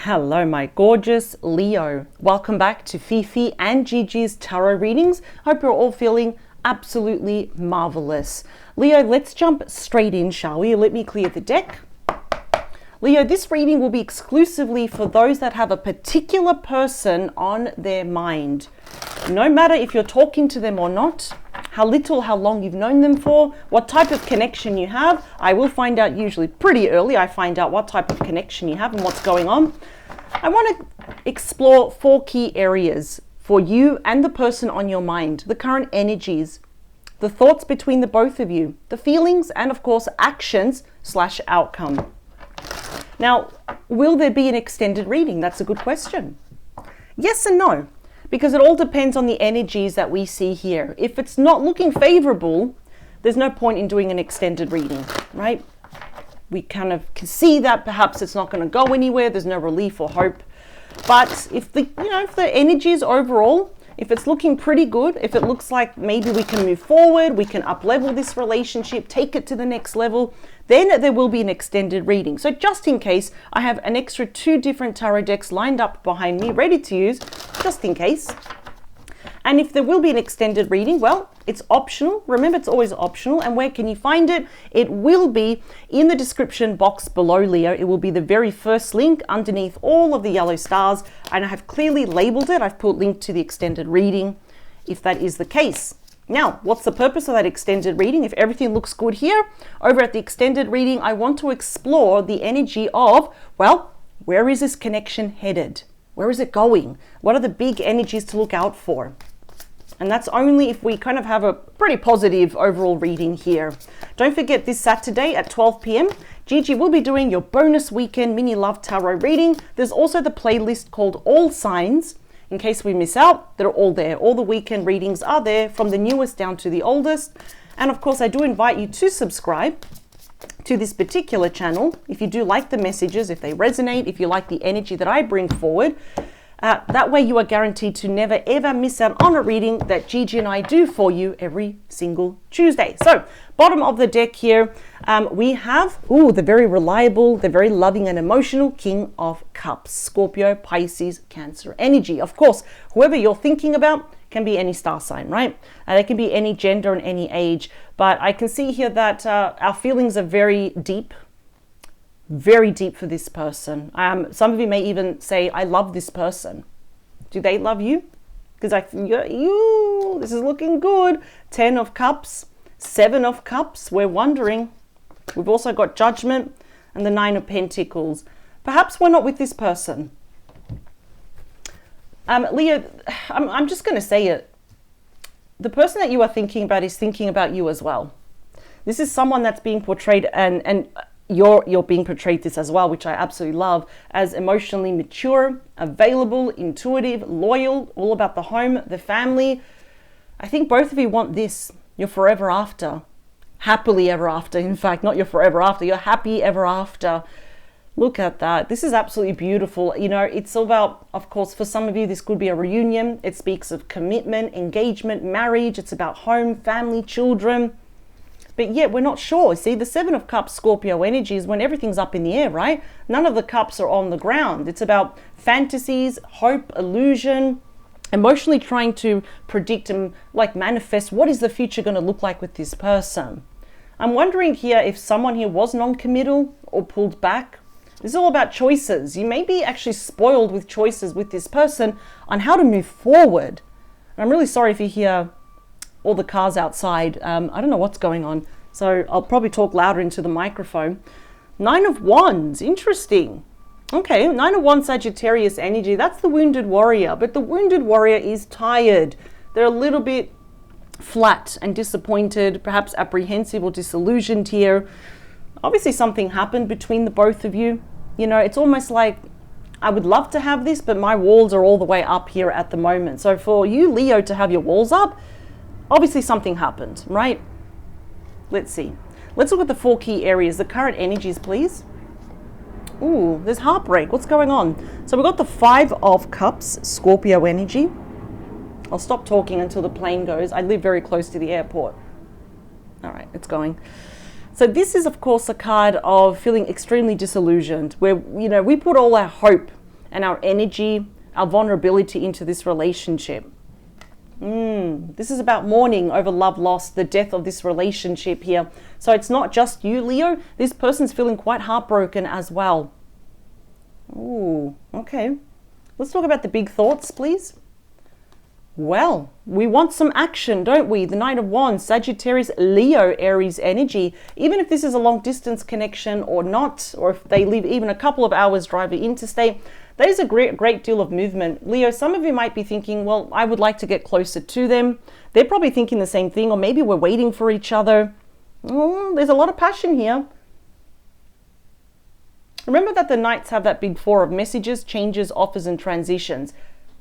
Hello, my gorgeous Leo. Welcome back to Fifi and Gigi's tarot readings. Hope you're all feeling absolutely marvelous. Leo, let's jump straight in, shall we? Let me clear the deck. Leo, this reading will be exclusively for those that have a particular person on their mind. No matter if you're talking to them or not, how little, how long you've known them for, what type of connection you have. I will find out usually pretty early. I find out what type of connection you have and what's going on. I want to explore 4 key areas for you and the person on your mind, the current energies, the thoughts between the both of you, the feelings, and of course, actions/outcome. Now, will there be an extended reading? That's a good question. Yes and no. Because it all depends on the energies that we see here. If it's not looking favorable, there's no point in doing an extended reading, right? We kind of can see that perhaps it's not going to go anywhere. There's no relief or hope. But if the energies overall, if it's looking pretty good, if it looks like maybe we can move forward, we can up-level this relationship, take it to the next level, then there will be an extended reading. So just in case, I have an extra 2 different tarot decks lined up behind me, ready to use, just in case. And if there will be an extended reading, well, it's optional. Remember, it's always optional. And where can you find it? It will be in the description box below, Leo. It will be the very first link underneath all of the yellow stars. And I have clearly labeled it. I've put link to the extended reading, if that is the case. Now, what's the purpose of that extended reading? If everything looks good here, over at the extended reading, I want to explore the energy of, well, where is this connection headed? Where is it going? What are the big energies to look out for? And that's only if we kind of have a pretty positive overall reading here. Don't forget this Saturday at 12 p.m. Gigi will be doing your bonus weekend mini love tarot reading. There's also the playlist called All Signs. In case we miss out, they're all there. All the weekend readings are there from the newest down to the oldest. And of course, I do invite you to subscribe to this particular channel. If you do like the messages, if they resonate, if you like the energy that I bring forward, that way you are guaranteed to never ever miss out on a reading that Gigi and I do for you every single Tuesday. So bottom of the deck here, we have, the very reliable, the very loving and emotional King of Cups, Scorpio, Pisces, Cancer energy. Of course, whoever you're thinking about can be any star sign, right? They can be any gender and any age. But I can see here that our feelings are very deep for this person. Some of you may even say, I love this person. Do they love you? Because this is looking good. 10 of Cups, 7 of Cups. We're wondering. We've also got Judgment and the 9 of Pentacles. Perhaps we're not with this person. Leo, I'm just going to say it. The person that you are thinking about is thinking about you as well. This is someone that's being portrayed and you're being portrayed this as well, which I absolutely love, as emotionally mature, available, intuitive, loyal, all about the home, the family. I think both of you want this, your forever after, happily ever after. In fact, not your forever after, your happy ever after. Look at that. This is absolutely beautiful. You know, it's all about, of course, for some of you, this could be a reunion. It speaks of commitment, engagement, marriage. It's about home, family, children. But yet we're not sure. See, the 7 of Cups Scorpio energy is when everything's up in the air, right? None of the cups are on the ground. It's about fantasies, hope, illusion, emotionally trying to predict and manifest what is the future going to look like with this person. I'm wondering here if someone here was non-committal or pulled back. This is all about choices. You may be actually spoiled with choices with this person on how to move forward. And I'm really sorry if you hear all the cars outside. I don't know what's going on, so I'll probably talk louder into the microphone. 9 of Wands, interesting. Okay, 9 of Wands Sagittarius energy, that's the wounded warrior, but the wounded warrior is tired. They're a little bit flat and disappointed, perhaps apprehensive or disillusioned here. Obviously something happened between the both of you. You know, it's almost like, I would love to have this, but my walls are all the way up here at the moment. So for you, Leo, to have your walls up, obviously something happened, right? Let's see. Let's look at the 4 key areas, the current energies, please. Ooh, there's heartbreak. What's going on? So we've got the 5 of Cups, Scorpio energy. I'll stop talking until the plane goes. I live very close to the airport. All right, it's going. So this is, of course, a card of feeling extremely disillusioned, where, you know, we put all our hope and our energy, our vulnerability into this relationship. This is about mourning over love lost, the death of this relationship here. So it's not just you, Leo. This person's feeling quite heartbroken as well. Ooh, okay. Let's talk about the big thoughts, please. Well, we want some action, don't we? The Knight of Wands, Sagittarius, Leo, Aries energy. Even if this is a long distance connection or not, or if they live even a couple of hours drive interstate, there's a great deal of movement. Leo, some of you might be thinking, well, I would like to get closer to them. They're probably thinking the same thing, or maybe we're waiting for each other. There's a lot of passion here. Remember that the Knights have that big four of messages, changes, offers, and transitions.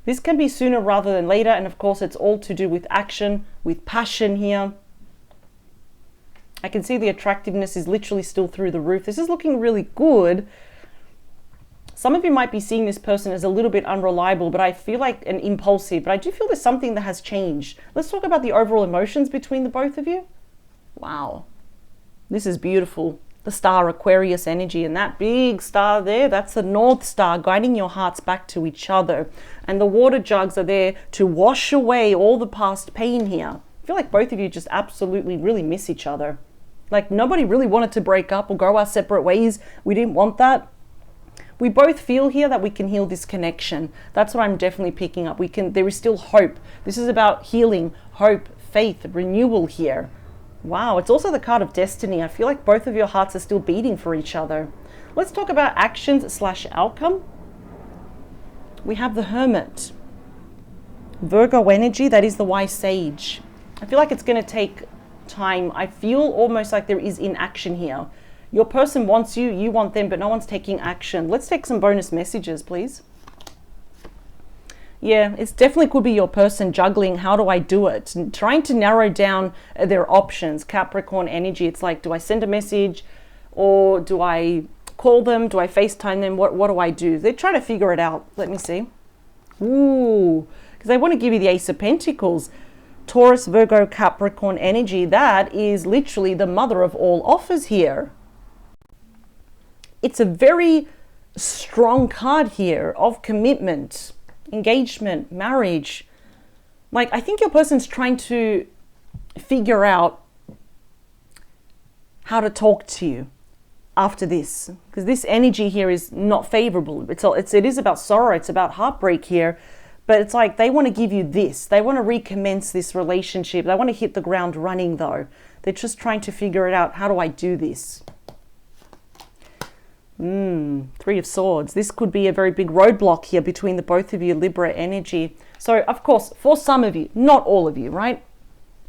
This can be sooner rather than later, and of course it's all to do with action, with passion here. I can see the attractiveness is literally still through the roof. This is looking really good. Some of you might be seeing this person as a little bit unreliable, but I feel like an impulsive, but I do feel there's something that has changed. Let's talk about the overall emotions between the both of you. Wow, this is beautiful. The star, Aquarius energy, and that big star there, that's the North Star guiding your hearts back to each other. And the water jugs are there to wash away all the past pain here. I feel like both of you just absolutely really miss each other. Like nobody really wanted to break up or go our separate ways. We didn't want that. We both feel here that we can heal this connection. That's what I'm definitely picking up. There is still hope. This is about healing, hope, faith, renewal here. Wow, it's also the card of destiny. I feel like both of your hearts are still beating for each other. Let's talk about actions/outcome. We have the Hermit. Virgo energy, that is the wise sage. I feel like it's going to take time. I feel almost like there is inaction here. Your person wants you, you want them, but no one's taking action. Let's take some bonus messages, please. Yeah, it definitely could be your person juggling, how do I do it? And trying to narrow down their options. Capricorn energy, it's like, do I send a message or do I call them? Do I FaceTime them? What do I do? They're trying to figure it out. Let me see. Ooh, because they want to give you the Ace of Pentacles. Taurus, Virgo, Capricorn energy, that is literally the mother of all offers here. It's a very strong card here of commitment, engagement, marriage. Like, I think your person's trying to figure out how to talk to you after this, because this energy here is not favorable. It is about sorrow, it's about heartbreak here, but it's like they want to give you this. They want to recommence this relationship. They want to hit the ground running though. They're just trying to figure it out. How do I do this? Three of Swords. This could be a very big roadblock here between the both of you, Libra energy. So, of course, for some of you, not all of you, right?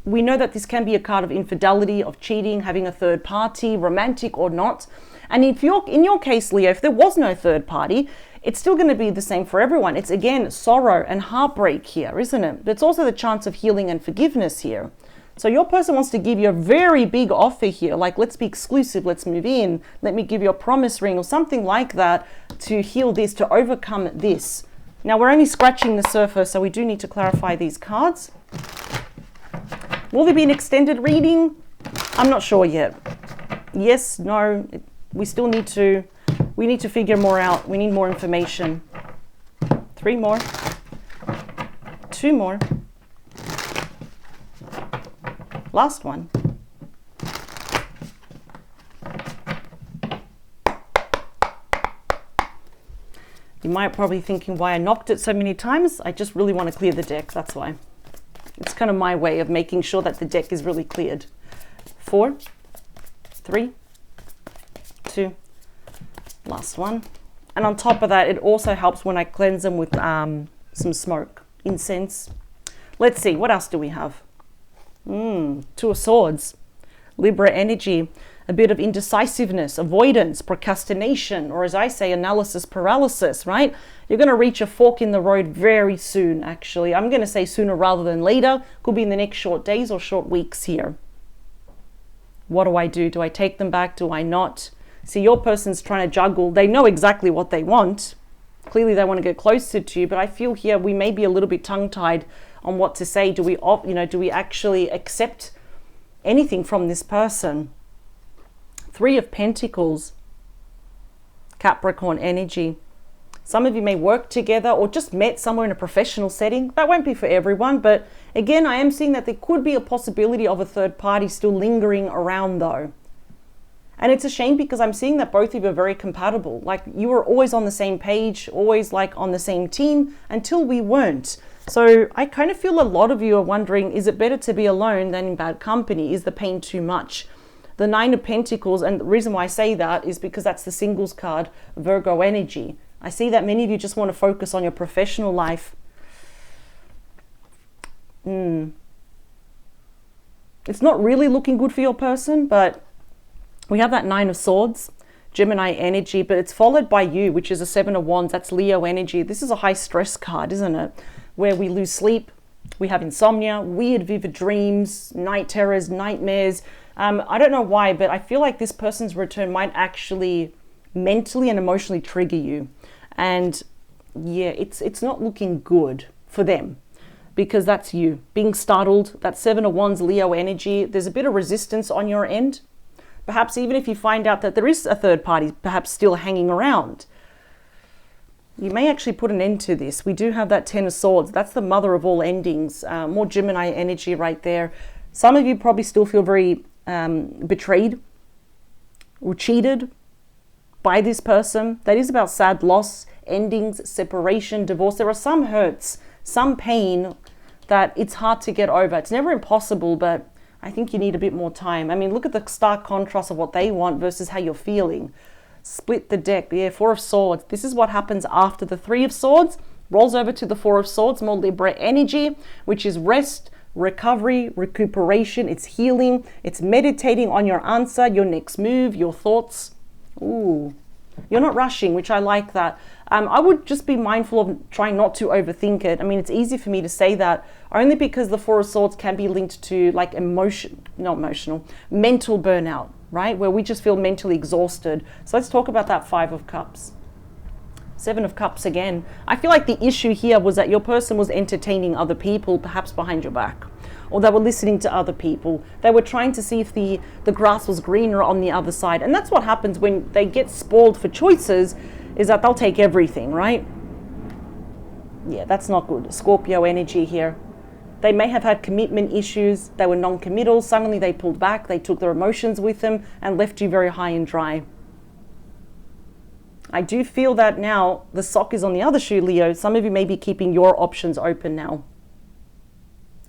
We know that this can be a card of infidelity, of cheating, having a third party, romantic or not. And in your case, Leo, if there was no third party, it's still going to be the same for everyone. It's, again, sorrow and heartbreak here, isn't it? But it's also the chance of healing and forgiveness here. So your person wants to give you a very big offer here, like let's be exclusive, let's move in, let me give you a promise ring or something like that to heal this, to overcome this. Now we're only scratching the surface, so we do need to clarify these cards. Will there be an extended reading? I'm not sure yet. Yes, no, we need to figure more out. We need more information. 3 more, 2 more. Last one. You might probably thinking why I knocked it so many times. I just really want to clear the deck, that's why. It's kind of my way of making sure that the deck is really cleared. 4, 3, 2, last one. And on top of that, it also helps when I cleanse them with some smoke, incense. Let's see, what else do we have? 2 of Swords, Libra energy, a bit of indecisiveness, avoidance, procrastination, or as I say, analysis paralysis, right? You're going to reach a fork in the road very soon, actually. I'm going to say sooner rather than later. Could be in the next short days or short weeks here. What do I do? Do I take them back? Do I not? See, your person's trying to juggle. They know exactly what they want. Clearly, they want to get closer to you, but I feel here we may be a little bit tongue-tied on what to say. Do we actually accept anything from this person? 3 of Pentacles, Capricorn energy, Some of you may work together or just met somewhere in a professional setting. That won't be for everyone, but again, I am seeing that there could be a possibility of a third party still lingering around though. And it's a shame because I'm seeing that both of you are very compatible. Like you were always on the same page, always like on the same team until we weren't. So I kind of feel a lot of you are wondering, is it better to be alone than in bad company? Is the pain too much? The Nine of Pentacles, and the reason why I say that is because that's the singles card, Virgo energy. I see that many of you just want to focus on your professional life. It's not really looking good for your person, but we have that Nine of Swords, Gemini energy, but it's followed by you, which is a Seven of Wands. That's Leo energy. This is a high stress card, isn't it? Where we lose sleep, we have insomnia, weird vivid dreams, night terrors, nightmares. I don't know why, but I feel like this person's return might actually mentally and emotionally trigger you. And yeah, it's not looking good for them because that's you being startled. That Seven of Wands, Leo energy. There's a bit of resistance on your end. Perhaps even if you find out that there is a third party, perhaps still hanging around, you may actually put an end to this. We do have that Ten of Swords. That's the mother of all endings. More Gemini energy right there. Some of you probably still feel very betrayed or cheated by this person. That is about sad loss, endings, separation, divorce. There are some hurts, some pain that it's hard to get over. It's never impossible, but I think you need a bit more time. I mean, look at the stark contrast of what they want versus how you're feeling. Split the deck. Yeah, Four of Swords. This is what happens after the Three of Swords. Rolls over to the Four of Swords, more Libra energy, which is rest, recovery, recuperation. It's healing. It's meditating on your answer, your next move, your thoughts. Ooh, you're not rushing, which I like that. I would just be mindful of trying not to overthink it. I mean, it's easy for me to say that only because the Four of Swords can be linked to like mental burnout, right? Where we just feel mentally exhausted. So let's talk about that Five of Cups. Seven of Cups again. I feel like the issue here was that your person was entertaining other people, perhaps behind your back, or they were listening to other people. They were trying to see if the grass was greener on the other side. And that's what happens when they get spoiled for choices, is that they'll take everything, right? Yeah, that's not good. Scorpio energy here. They may have had commitment issues. They were non-committal. Suddenly they pulled back. They took their emotions with them and left you very high and dry. I do feel that now the sock is on the other shoe, Leo. Some of you may be keeping your options open now.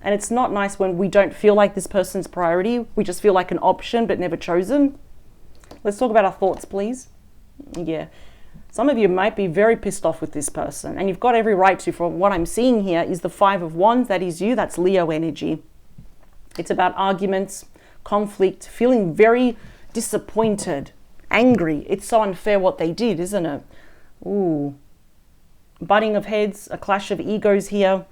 And it's not nice when we don't feel like this person's priority. We just feel like an option but never chosen. Let's talk about our thoughts, please. Yeah. Some of you might be very pissed off with this person, and you've got every right to. For what I'm seeing here is the Five of Wands. That is you. That's Leo energy. It's about arguments, conflict, feeling very disappointed, angry. It's so unfair what they did, isn't it? Ooh. Butting of heads, a clash of egos here.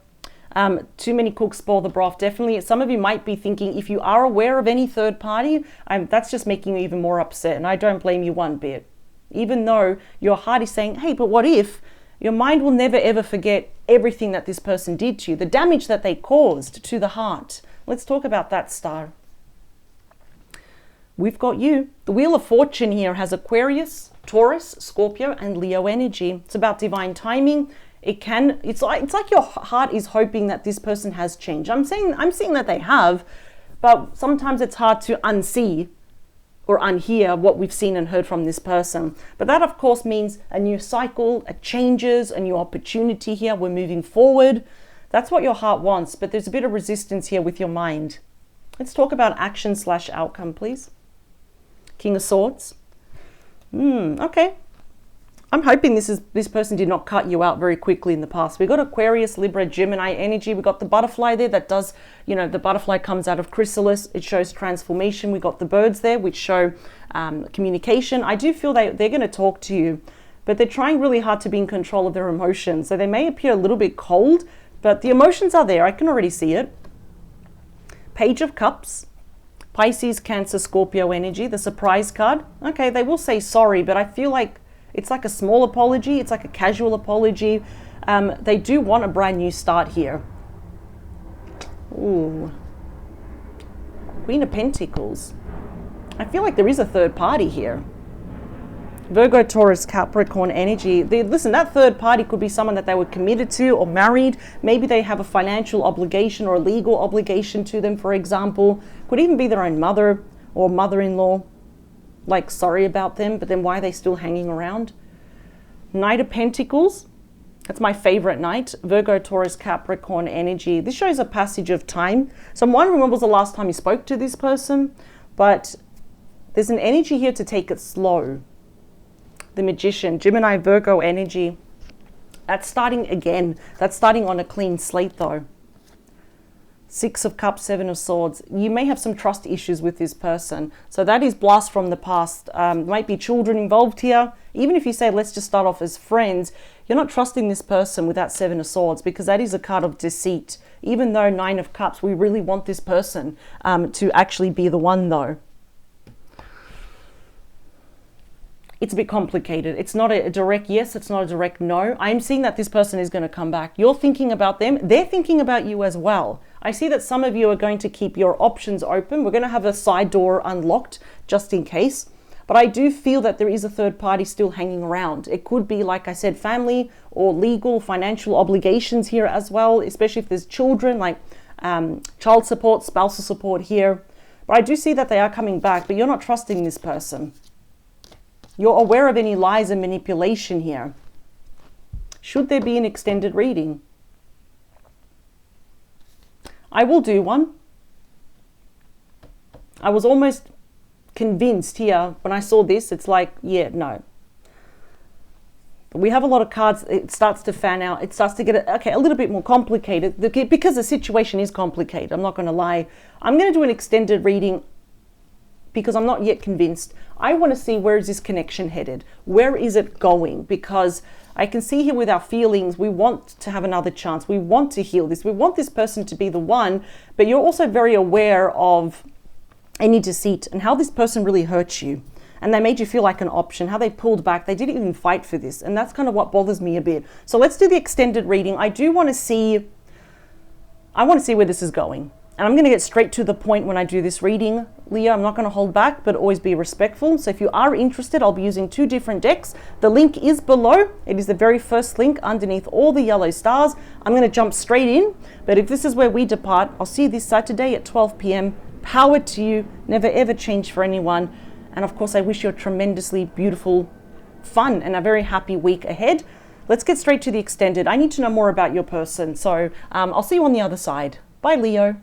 Too many cooks spoil the broth. Definitely. Some of you might be thinking, if you are aware of any third party, that's just making you even more upset. And I don't blame you one bit. Even though your heart is saying, hey, but what if? Your mind will never ever forget everything that this person did to you, the damage that they caused to the heart. Let's talk about that, Star. We've got you. The Wheel of Fortune here has Aquarius, Taurus, Scorpio, and Leo energy. It's about divine timing. It's like your heart is hoping that this person has changed. I'm seeing that they have, but sometimes it's hard to unsee or unhear what we've seen and heard from this person. But that, of course, means a new cycle, a changes, a new opportunity here. We're moving forward. That's what your heart wants, but there's a bit of resistance here with your mind. Let's talk about action/outcome, please. King of Swords. Okay. I'm hoping this person did not cut you out very quickly in the past. We got Aquarius, Libra, Gemini energy. We got the butterfly there that does, the butterfly comes out of chrysalis. It shows transformation. We got the birds there, which show communication. I do feel they're going to talk to you, but they're trying really hard to be in control of their emotions. So they may appear a little bit cold, but the emotions are there. I can already see it. Page of Cups. Pisces, Cancer, Scorpio energy. The surprise card. Okay, they will say sorry, but I feel like it's like a small apology. It's like a casual apology. They do want a brand new start here. Ooh. Queen of Pentacles. I feel like there is a third party here. Virgo, Taurus, Capricorn energy. Listen, that third party could be someone that they were committed to or married. Maybe they have a financial obligation or a legal obligation to them, for example. Could even be their own mother or mother-in-law. Like, sorry about them, but then why are they still hanging around? Knight of Pentacles. That's my favorite knight. Virgo, Taurus, Capricorn energy. This shows a passage of time. So I'm wondering when was the last time you spoke to this person, but there's an energy here to take it slow. The Magician, Gemini, Virgo energy. That's starting again. That's starting on a clean slate though. Six of Cups, Seven of Swords. You may have some trust issues with this person. So that is blast from the past. Might be children involved here. Even if you say, let's just start off as friends, you're not trusting this person with that Seven of Swords because that is a card of deceit. Even though Nine of Cups, we really want this person to actually be the one though. It's a bit complicated. It's not a direct yes, it's not a direct no. I'm seeing that this person is going to come back. You're thinking about them. They're thinking about you as well. I see that some of you are going to keep your options open. We're going to have a side door unlocked just in case. But I do feel that there is a third party still hanging around. It could be, like I said, family or legal, financial obligations here as well, especially if there's children, like child support, spousal support here. But I do see that they are coming back, but you're not trusting this person. You're aware of any lies and manipulation here. Should there be an extended reading? I will do one. I was almost convinced here when I saw this. It's like, yeah, no. But we have a lot of cards. It starts to fan out. It starts to get, okay, a little bit more complicated because the situation is complicated. I'm not going to lie. I'm going to do an extended reading because I'm not yet convinced. I want to see, where is this connection headed? Where is it going? Because I can see here with our feelings, we want to have another chance. We want to heal this. We want this person to be the one, but you're also very aware of any deceit and how this person really hurt you. And they made you feel like an option, how they pulled back. They didn't even fight for this. And that's kind of what bothers me a bit. So let's do the extended reading. I want to see where this is going. And I'm going to get straight to the point when I do this reading, Leo. I'm not going to hold back, but always be respectful. So if you are interested, I'll be using 2 different decks. The link is below. It is the very first link underneath all the yellow stars. I'm going to jump straight in. But if this is where we depart, I'll see you this Saturday at 12 p.m. Power to you. Never ever change for anyone. And of course, I wish you a tremendously beautiful, fun, and a very happy week ahead. Let's get straight to the extended. I need to know more about your person. So I'll see you on the other side. Bye, Leo.